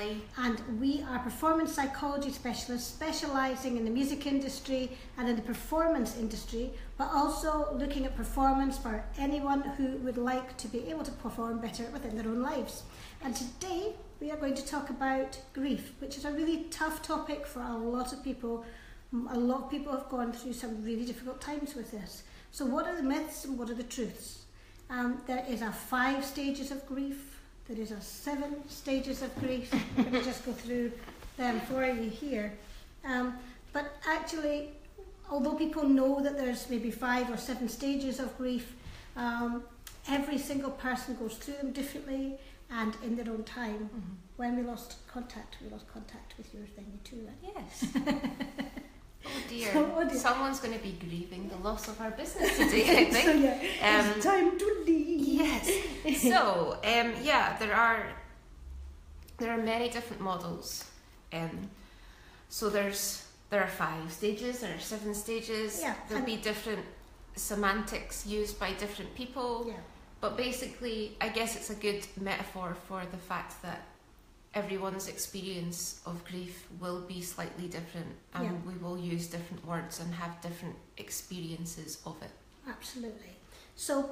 Sally. And we are performance psychology specialists specialising in the music industry and in the performance industry, but also looking at performance for anyone who would like to be able to perform better within their own lives. And today we are going to talk about grief, which is a really tough topic for a lot of people. A lot of people have gone through some really difficult times with this. So what are the myths and what are the truths? There is a 5 stages of grief. There is a 7 stages of grief. Let me just go through them for you here. But actually, although people know that there's maybe 5 or 7 stages of grief, every single person goes through them differently and in their own time. Mm-hmm. When we lost contact with your thing too, right? Yes. Oh dear. Someone's going to be grieving the loss of our business today, I think. So yeah, it's time to leave. Yes. So, there are many different models. So there are 5 stages, there are 7 stages. Yeah. There'll be different semantics used by different people. Yeah. But basically, I guess it's a good metaphor for the fact that everyone's experience of grief will be slightly different, and we will use different words and have different experiences of it. Absolutely. So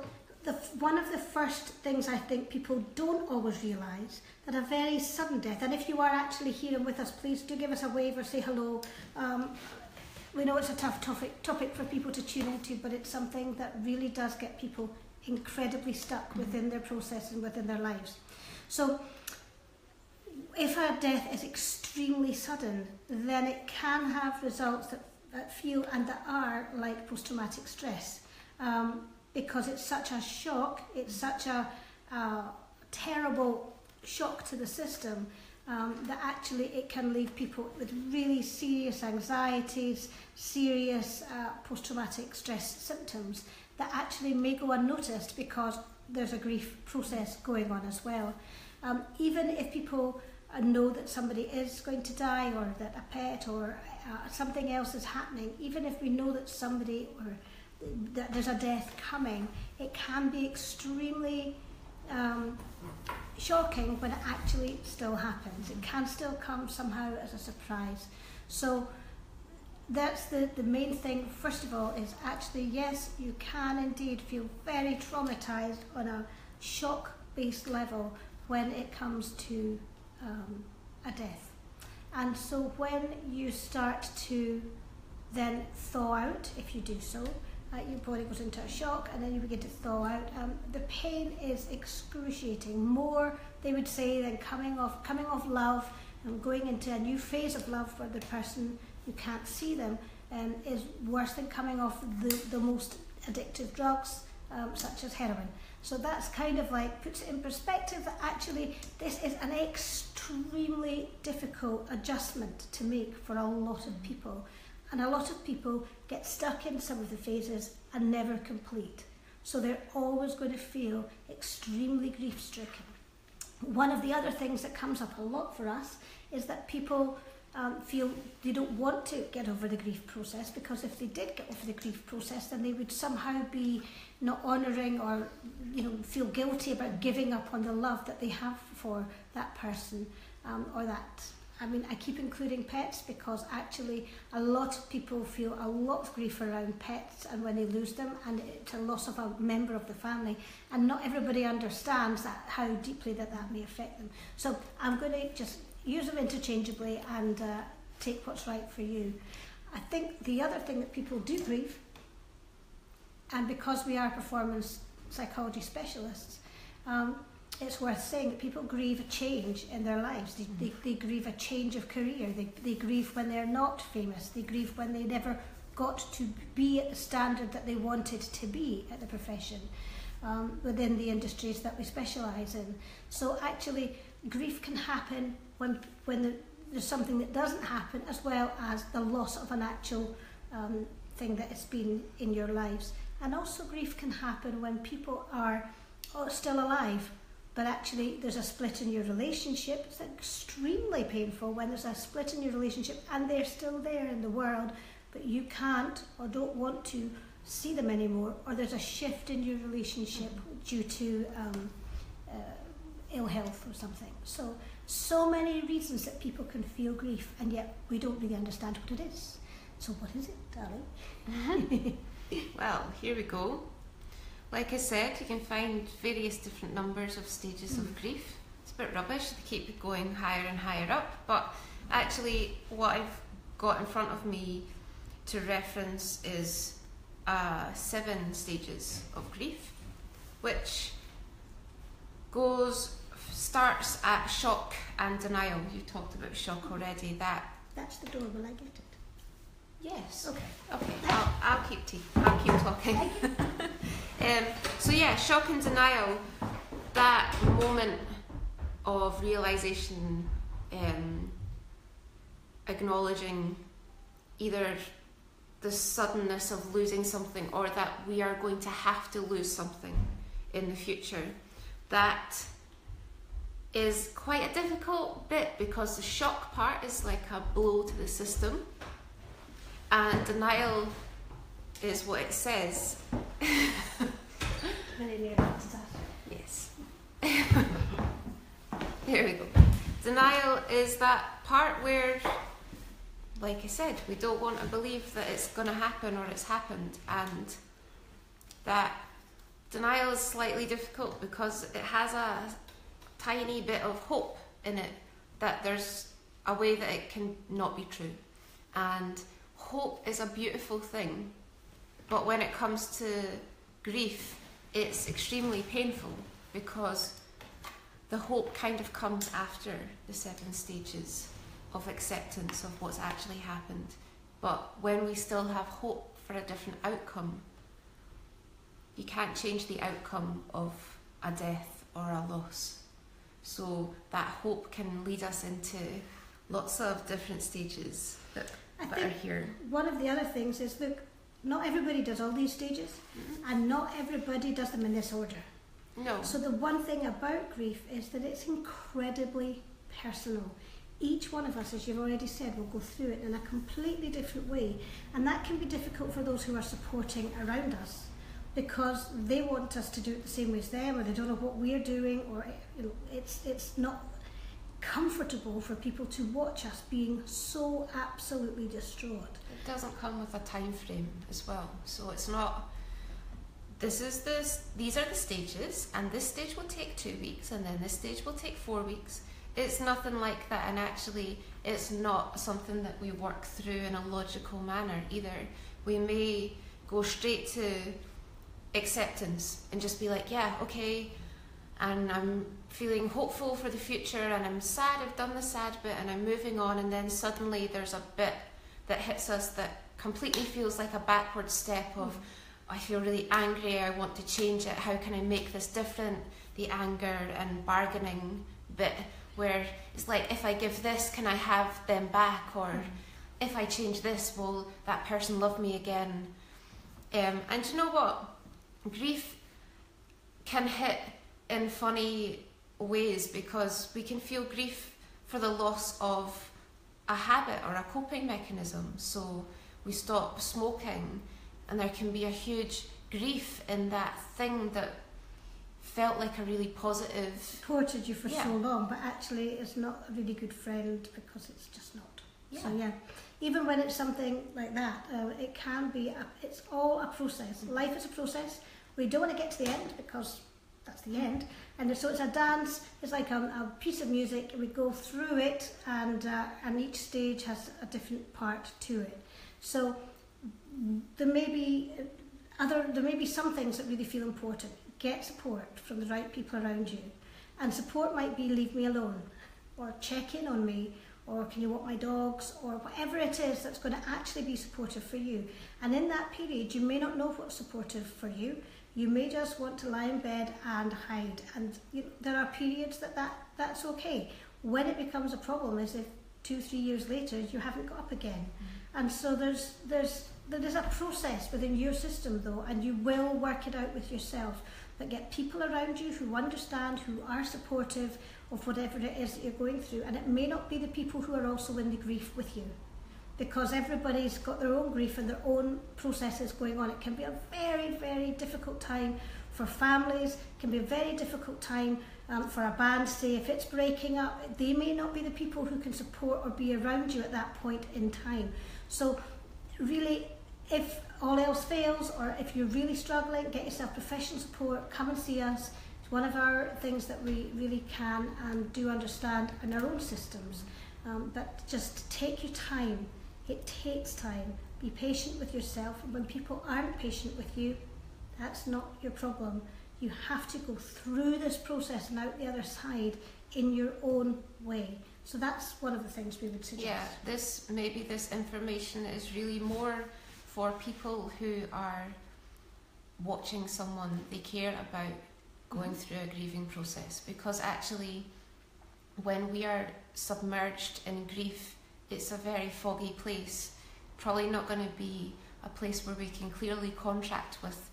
one of the first things I think people don't always realise, that a very sudden death, and if you are actually here and with us, please do give us a wave or say hello. We know it's a tough topic for people to tune into, but it's something that really does get people incredibly stuck within their process and within their lives. So if a death is extremely sudden, then it can have results that feel and that are like post-traumatic stress, because it's such a shock, it's such a terrible shock to the system, that actually it can leave people with really serious anxieties, serious post-traumatic stress symptoms that actually may go unnoticed because there's a grief process going on as well. Even if people know that somebody is going to die, or that a pet or something else is happening, even if we know that somebody or that there's a death coming, it can be extremely shocking when it actually still happens. It can still come somehow as a surprise. So that's the main thing. First of all, is actually, yes, you can indeed feel very traumatized on a shock-based level when it comes to a death. And so when you start to then thaw out, if you do so, your body goes into a shock and then you begin to thaw out. The pain is excruciating, more, they would say, than coming off love and going into a new phase of love for the person you can't see them, is worse than coming off the most addictive drugs, such as heroin. So that's kind of like puts it in perspective that actually this is an extremely difficult adjustment to make for a lot of people. And a lot of people get stuck in some of the phases and never complete. So they're always going to feel extremely grief-stricken. One of the other things that comes up a lot for us is that people feel they don't want to get over the grief process, because if they did get over the grief process, then they would somehow be not honouring, or feel guilty about giving up on the love that they have for that person, or that. I mean, I keep including pets because actually a lot of people feel a lot of grief around pets and when they lose them, and it's a loss of a member of the family, and not everybody understands that, how deeply that may affect them. So I'm going to just use them interchangeably and take what's right for you. I think the other thing that people do grieve, and because we are performance psychology specialists, it's worth saying that people grieve a change in their lives. They grieve a change of career. They grieve when they're not famous. They grieve when they never got to be at the standard that they wanted to be at the profession, within the industries that we specialise in. So actually, grief can happen when there's something that doesn't happen, as well as the loss of an actual thing that has been in your lives. And also grief can happen when people are still alive, but actually there's a split in your relationship. It's extremely painful when there's a split in your relationship and they're still there in the world, but you can't or don't want to see them anymore, or there's a shift in your relationship due to ill health or something. So So many reasons that people can feel grief, and yet we don't really understand what it is. So what is it, darling? Well, here we go. Like I said, you can find various different numbers of stages of grief. It's a bit rubbish, they keep going higher and higher up, but actually what I've got in front of me to reference is 7 stages of grief, which starts at shock and denial. You talked about shock already. That's the door. Will I get it? Yes. Okay. I'll keep talking. So yeah, shock and denial. That moment of realization, acknowledging either the suddenness of losing something or that we are going to have to lose something in the future. That is quite a difficult bit because the shock part is like a blow to the system, and denial is what it says. Yes. Here we go. Denial is that part where, like I said, we don't want to believe that it's going to happen or it's happened, and that denial is slightly difficult because it has a tiny bit of hope in it that there's a way that it can not be true. And hope is a beautiful thing, but when it comes to grief, it's extremely painful because the hope kind of comes after the 7 stages of acceptance of what's actually happened. But when we still have hope for a different outcome, you can't change the outcome of a death or a loss. So that hope can lead us into lots of different stages that are here. One of the other things is, look, not everybody does all these stages, and not everybody does them in this order. No. So the one thing about grief is that it's incredibly personal. Each one of us, as you've already said, will go through it in a completely different way, and that can be difficult for those who are supporting around us, because they want us to do it the same way as them, or they don't know what we're doing, or it's not comfortable for people to watch us being so absolutely distraught. It doesn't come with a time frame as well, so it's not, these are the stages, and this stage will take 2 weeks, and then this stage will take 4 weeks. It's nothing like that, and actually it's not something that we work through in a logical manner either. We may go straight to acceptance and just be like, yeah, okay, and I'm feeling hopeful for the future, and I'm sad, I've done the sad bit, and I'm moving on, and then suddenly there's a bit that hits us that completely feels like a backward step of, I feel really angry, I want to change it, how can I make this different? The anger and bargaining bit, where it's like, if I give this, can I have them back? Or if I change this, will that person love me again? And you know what? Grief can hit in funny ways, because we can feel grief for the loss of a habit or a coping mechanism. So we stop smoking, and there can be a huge grief in that thing that felt like a really positive, supported you for so long, but actually it's not a really good friend because it's just not. So even when it's something like that, it can be it's all a process. Life is a process. We don't want to get to the end because that's the end, and so it's a dance. It's like a piece of music. We go through it, and each stage has a different part to it. So there may be some things that really feel important. Get support from the right people around you, and support might be leave me alone, or check in on me, or can you walk my dogs, or whatever it is that's going to actually be supportive for you. And in that period, you may not know what's supportive for you. You may just want to lie in bed and hide, and there are periods that's okay. When it becomes a problem is if 2-3 years later you haven't got up again. And so there is a process within your system though, and you will work it out with yourself. But get people around you who understand, who are supportive of whatever it is that you're going through. And it may not be the people who are also in the grief with you, because everybody's got their own grief and their own processes going on. It can be a very, very difficult time for families, it can be a very difficult time for a band, say, if it's breaking up, they may not be the people who can support or be around you at that point in time. So really, if all else fails, or if you're really struggling, get yourself professional support, come and see us. It's one of our things that we really can and do understand in our own systems. But just take your time. It takes time. Be patient with yourself. And when people aren't patient with you, that's not your problem. You have to go through this process and out the other side in your own way. So that's one of the things we would suggest. Yeah, maybe this information is really more for people who are watching someone they care about going through a grieving process, because actually when we are submerged in grief, it's a very foggy place, probably not going to be a place where we can clearly contract with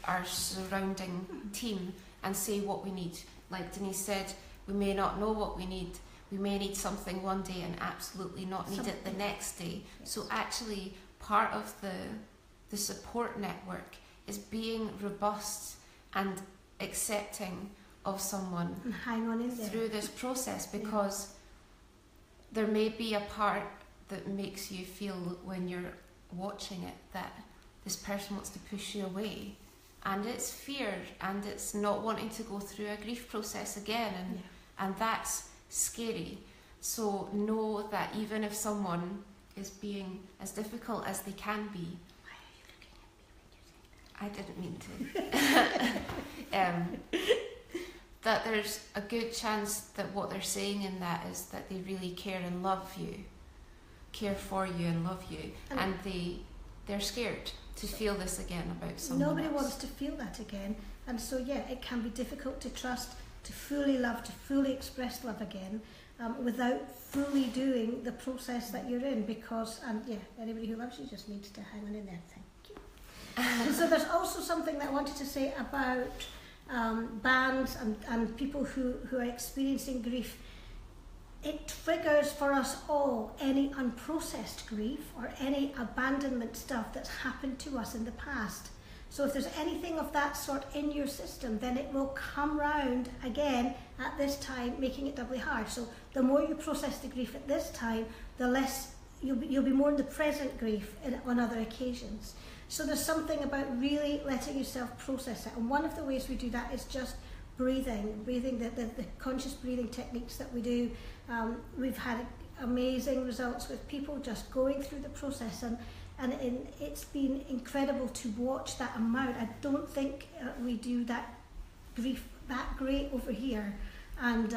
our surrounding team and say what we need. Like Denise said, we may not know what we need. We may need something one day and absolutely not need it the next day. Yes. So actually part of the support network is being robust and accepting of someone and hang on in there through this process, because there may be a part that makes you feel when you're watching it that this person wants to push you away, and it's fear and it's not wanting to go through a grief process again, and that's scary. So know that even if someone is being as difficult as they can be, I didn't mean to, that there's a good chance that what they're saying in that is that they really care and love you, care for you and love you, and they're scared to feel this again about someone Nobody else. wants to feel that again, and so it can be difficult to trust, to fully love, to fully express love again, without fully doing the process that you're in, because anybody who loves you just needs to hang on in there. Thank you. So there's also something that I wanted to say about bands and people who are experiencing grief. It triggers for us all any unprocessed grief or any abandonment stuff that's happened to us in the past. So if there's anything of that sort in your system, then it will come round again at this time, making it doubly hard. So the more you process the grief at this time, the less you'll be more in the present grief on other occasions. So there's something about really letting yourself process it. And one of the ways we do that is just breathing, the conscious breathing techniques that we do. We've had amazing results with people just going through the process, and it's been incredible to watch that amount. I don't think we do that grief that great over here, and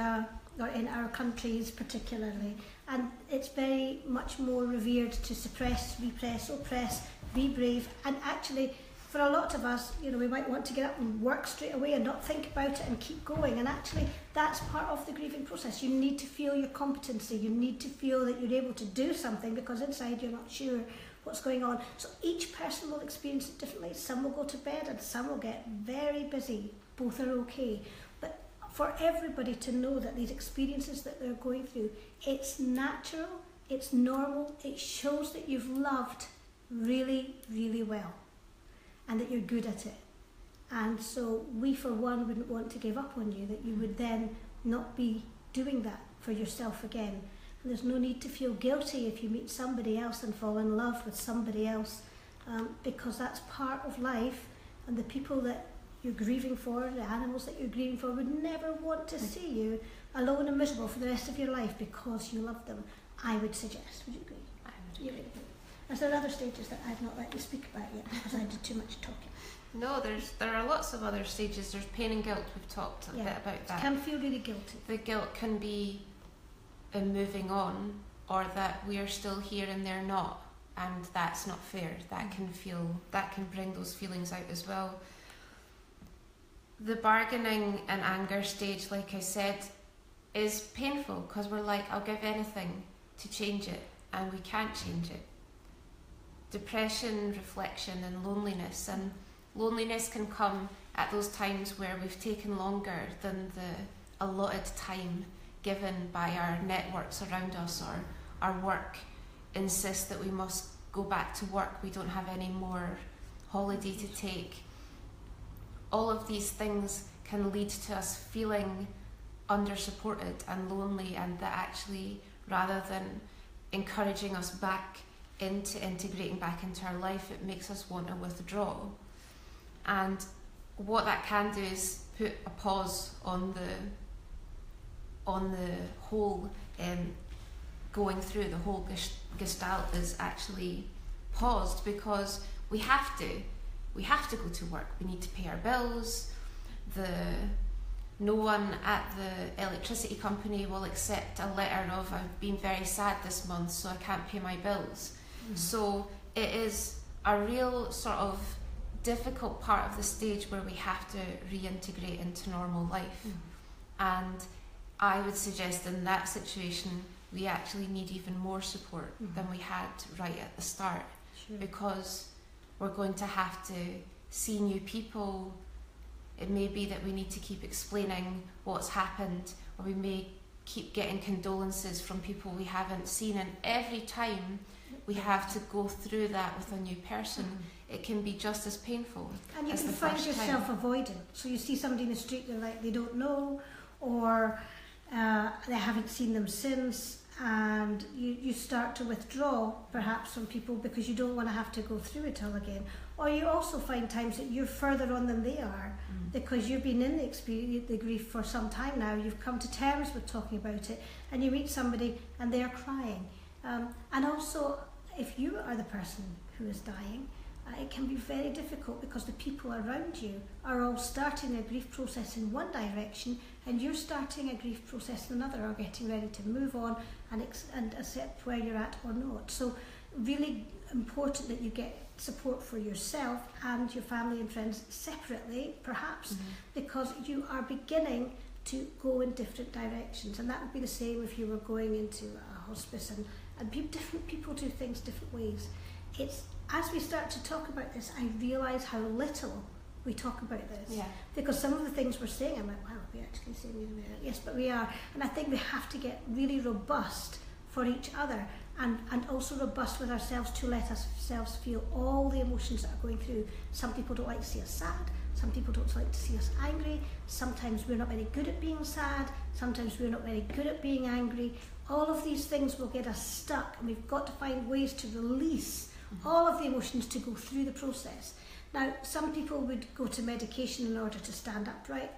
or in our countries particularly. And it's very much more revered to suppress, repress, oppress, be brave. And actually, for a lot of us, we might want to get up and work straight away and not think about it and keep going. And actually, that's part of the grieving process. You need to feel your competency. You need to feel that you're able to do something, because inside you're not sure what's going on. So each person will experience it differently. Some will go to bed and some will get very busy. Both are okay. But for everybody to know that these experiences that they're going through, it's natural, it's normal, it shows that you've loved really, really well, and that you're good at it. And so we, for one, wouldn't want to give up on you, that you would then not be doing that for yourself again. And there's no need to feel guilty if you meet somebody else and fall in love with somebody else, because that's part of life, and the people that you're grieving for, the animals that you're grieving for, would never want to see you alone and miserable for the rest of your life because you love them, I would suggest. Would you agree? I would agree. Is there other stages that I've not let you speak about yet because I did too much talking? No, there are lots of other stages. There's pain and guilt. We've talked a bit about that. It can feel really guilty. The guilt can be in moving on, or that we are still here and they're not, and that's not fair. That can bring those feelings out as well. The bargaining and anger stage, like I said, is painful, because we're like, I'll give anything to change it, and we can't change it. Depression, reflection, and loneliness. And loneliness can come at those times where we've taken longer than the allotted time given by our networks around us, or our work insists that we must go back to work. We don't have any more holiday to take. all of these things can lead to us feeling under-supported and lonely, and that actually, rather than encouraging us back into integrating back into our life, it makes us want to withdraw. And what that can do is put a pause on the whole going through the whole gestalt is actually paused, because we have to go to work. We need to pay our bills. No one at the electricity company will accept a letter of, I've been very sad this month, so I can't pay my bills. So it is a real sort of difficult part of the stage where we have to reintegrate into normal life. And I would suggest in that situation we actually need even more support than we had right at the start. Sure. Because we're going to have to see new people. It may be that we need to keep explaining what's happened, or we may keep getting condolences from people we haven't seen, and every time we have to go through that with a new person, it can be just as painful. And you as can the find first yourself time. avoiding. So you see somebody in the street, they're like they don't know, or they haven't seen them since, and you start to withdraw perhaps from people because you don't want to have to go through it all again. Or you also find times that you're further on than they are because you've been in the experience, the grief for some time now. You've come to terms with talking about it, and you meet somebody and they're crying. And also, if you are the person who is dying, it can be very difficult because the people around you are all starting a grief process in one direction, and you're starting a grief process in another, or getting ready to move on and accept where you're at or not. So really important that you get support for yourself and your family and friends separately, perhaps, because you are beginning to go in different directions. And that would be the same if you were going into a hospice, and different people do things different ways. It's as we start to talk about this, I realise how little we talk about this. Yeah. Because some of the things we're saying, I'm like, wow, we're actually saying, yes, but we are. And I think we have to get really robust for each other, and also robust with ourselves to let ourselves feel all the emotions that are going through. Some people don't like to see us sad. Some people don't like to see us angry. Sometimes we're not very good at being sad. Sometimes we're not very good at being angry. All of these things will get us stuck, and we've got to find ways to release all of the emotions to go through the process. Now, some people would go to medication in order to stand upright,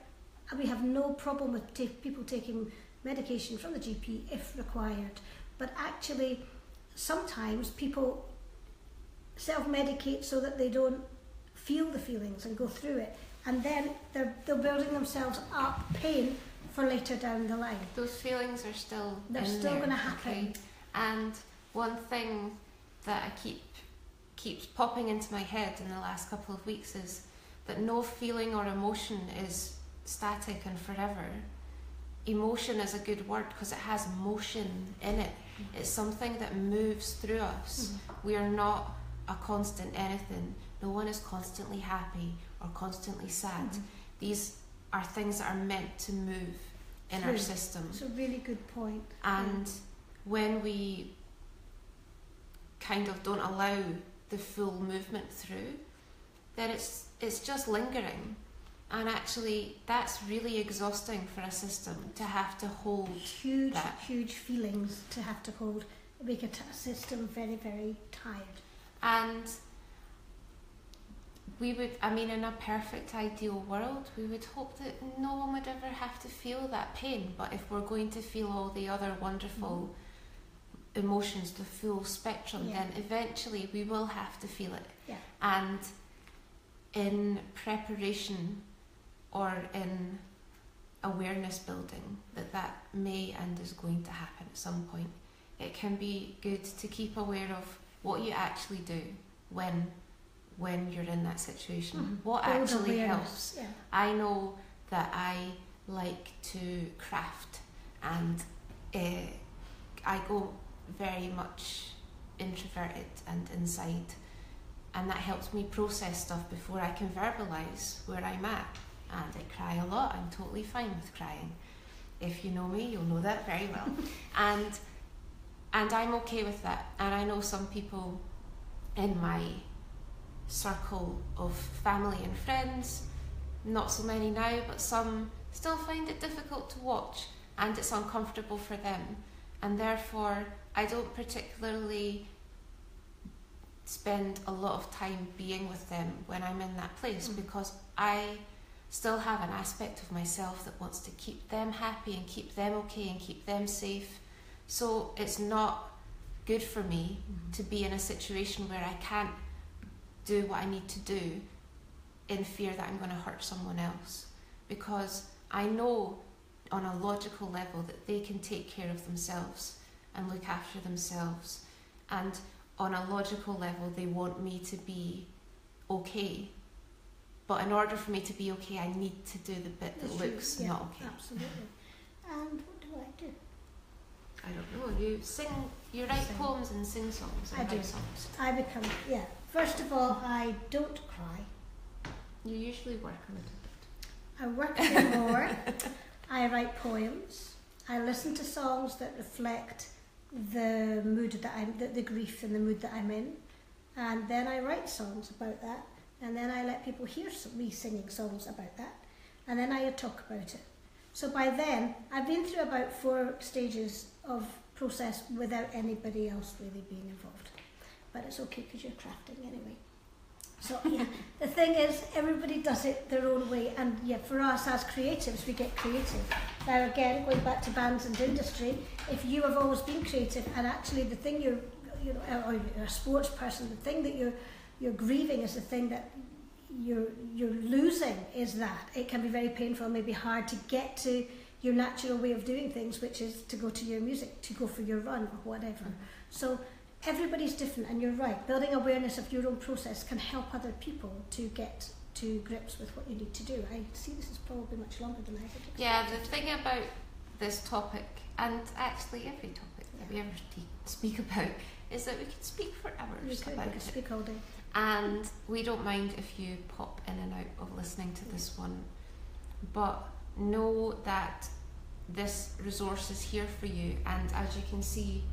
and we have no problem with people taking medication from the GP if required. But actually, sometimes people self-medicate so that they don't feel the feelings and go through it, and then they're building themselves up pain for later down the line. Those feelings are still going to happen. Okay? And one thing that keeps popping into my head in the last couple of weeks is that no feeling or emotion is static and forever. Emotion is a good word because it has motion in it. It's something that moves through us. We are not a constant anything. No one is constantly happy or constantly sad. These are things that are meant to move in our system. It's a really good point. And when we kind of don't allow the full movement through, then it's just lingering. And actually, that's really exhausting for a system to have to hold huge feelings to have to hold. Make a system very, very tired. And we would, in a perfect ideal world, we would hope that no one would ever have to feel that pain. But if we're going to feel all the other wonderful emotions, the full spectrum, then eventually we will have to feel it. Yeah. And in preparation or in awareness building that may and is going to happen at some point, it can be good to keep aware of what you actually do when you're in that situation. What Build actually awareness. helps. I know that I like to craft, and I go very much introverted and inside, and that helps me process stuff before I can verbalise where I'm at. And I cry a lot. I'm totally fine with crying. If you know me, you'll know that very well. and I'm okay with that. And I know some people in my circle of family and friends not so many now, but some still find it difficult to watch and it's uncomfortable for them, and therefore I don't particularly spend a lot of time being with them when I'm in that place, because I still have an aspect of myself that wants to keep them happy and keep them okay and keep them safe. So it's not good for me to be in a situation where I can't do what I need to do in fear that I'm going to hurt someone else, because I know on a logical level that they can take care of themselves and look after themselves, and on a logical level they want me to be okay, but in order for me to be okay I need to do the bit that looks not okay. Absolutely. And what do I do? I don't know, you write poems and sing songs and write songs. I become, first of all, I don't cry. You usually work a little bit. I work a bit more. I write poems. I listen to songs that reflect the mood that the grief and the mood that I'm in, and then I write songs about that, and then I let people hear me singing songs about that, and then I talk about it. So by then I've been through about 4 stages of process without anybody else really being involved, but it's okay because you're crafting anyway. So the thing is, everybody does it their own way, and for us as creatives, we get creative. Now again, going back to bands and industry, if you have always been creative, and actually the thing or you're a sports person, the thing that you're grieving is the thing that you're losing, is that it can be very painful, maybe hard to get to your natural way of doing things, which is to go to your music, to go for your run or whatever. So everybody's different, and you're right, building awareness of your own process can help other people to get to grips with what you need to do. I see this is probably much longer than I had expected. Yeah, the thing about this topic, and actually every topic that we ever speak about, is that we can speak for hours about it. We can speak all day. And we don't mind if you pop in and out of listening to this one, but know that this resource is here for you, and as you can see,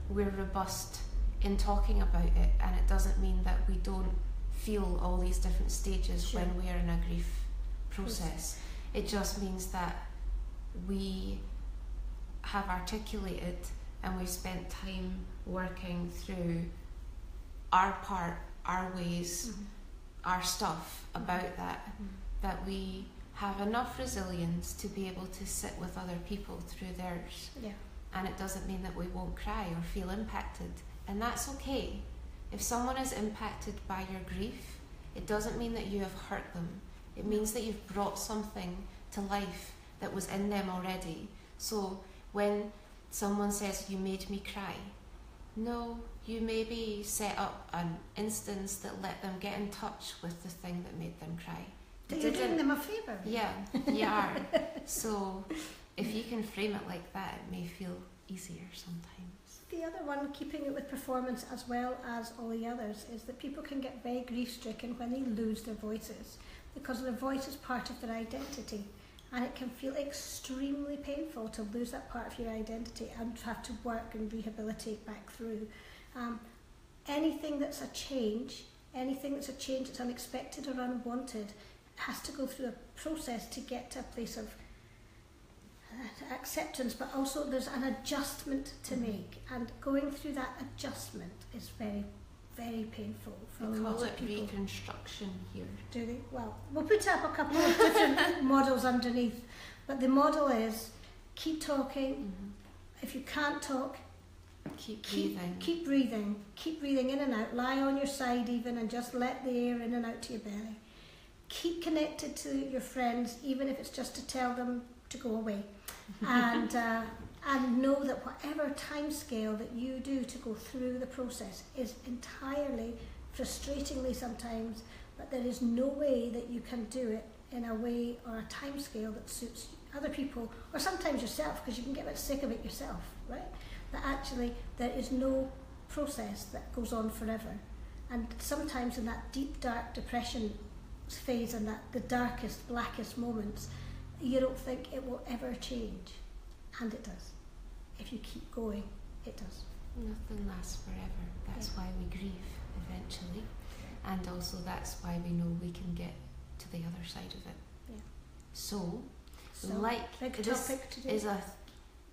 we're robust in talking about it, and it doesn't mean that we don't feel all these different stages when we're in a grief process. It just means that we have articulated and we've spent time working through our part, our ways, our stuff about that, that we have enough resilience to be able to sit with other people through theirs. And it doesn't mean that we won't cry or feel impacted, and that's okay. If someone is impacted by your grief, it doesn't mean that you have hurt them. It means that you've brought something to life that was in them already. So when someone says, you made me cry, no, you maybe set up an instance that let them get in touch with the thing that made them cry. You're doing them a favour. Yeah, you are. So if you can frame it like that, it may feel easier sometimes. The other one, keeping it with performance as well as all the others, is that people can get very grief-stricken when they lose their voices, because their voice is part of their identity, and it can feel extremely painful to lose that part of your identity and have to work and rehabilitate back through. Anything that's a change that's unexpected or unwanted has to go through a process to get to a place of acceptance, but also there's an adjustment to make, and going through that adjustment is very, very painful for a lot of people. Reconstruction here. Do they? Well, we'll put up a couple of different models underneath, but the model is keep talking. If you can't talk, keep breathing. Keep breathing in and out. Lie on your side even and just let the air in and out to your belly. Keep connected to your friends, even if it's just to tell them to go away. And know that whatever time scale that you do to go through the process is entirely, frustratingly sometimes, but there is no way that you can do it in a way or a time scale that suits other people, or sometimes yourself, because you can get a bit sick of it yourself, right? That actually there is no process that goes on forever. And sometimes in that deep, dark depression phase and that the darkest, blackest moments, you don't think it will ever change, and it does. If you keep going, it does. Nothing lasts forever. That's why we grieve eventually, and also that's why we know we can get to the other side of it. Yeah. So big this topic today. is a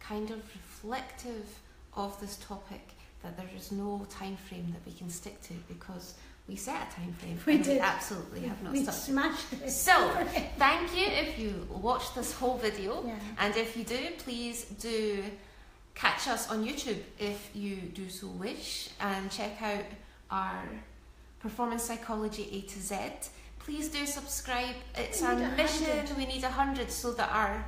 kind of reflective of this topic, that there is no time frame that we can stick to, because we set a time frame. We did. We absolutely have not We stuck to it. smashed it. So, thank you if you watched this whole video, Yeah. and if you do, please do catch us on YouTube if you do so wish, and check out our Performance Psychology A to Z. Please do subscribe. It's our mission. We need 100 so that our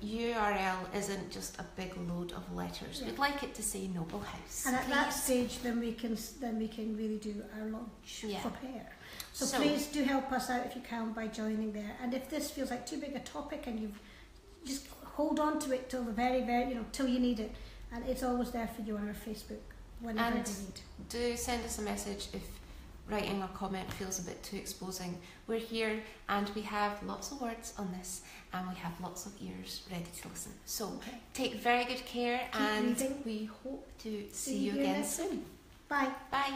URL isn't just a big load of letters. Yeah. We'd like it to say Noble House. And at that stage, then we can really do our launch Yeah. for Pear. So please do help us out if you can by joining there. And if this feels like too big a topic, and you just hold on to it till the very, till you need it, and it's always there for you on our Facebook whenever you need. Do send us a message if writing a comment feels a bit too exposing. We're here, and we have lots of words on this, and we have lots of ears ready to listen. So take very good care, and reading. we hope to see you again soon. Bye. Bye.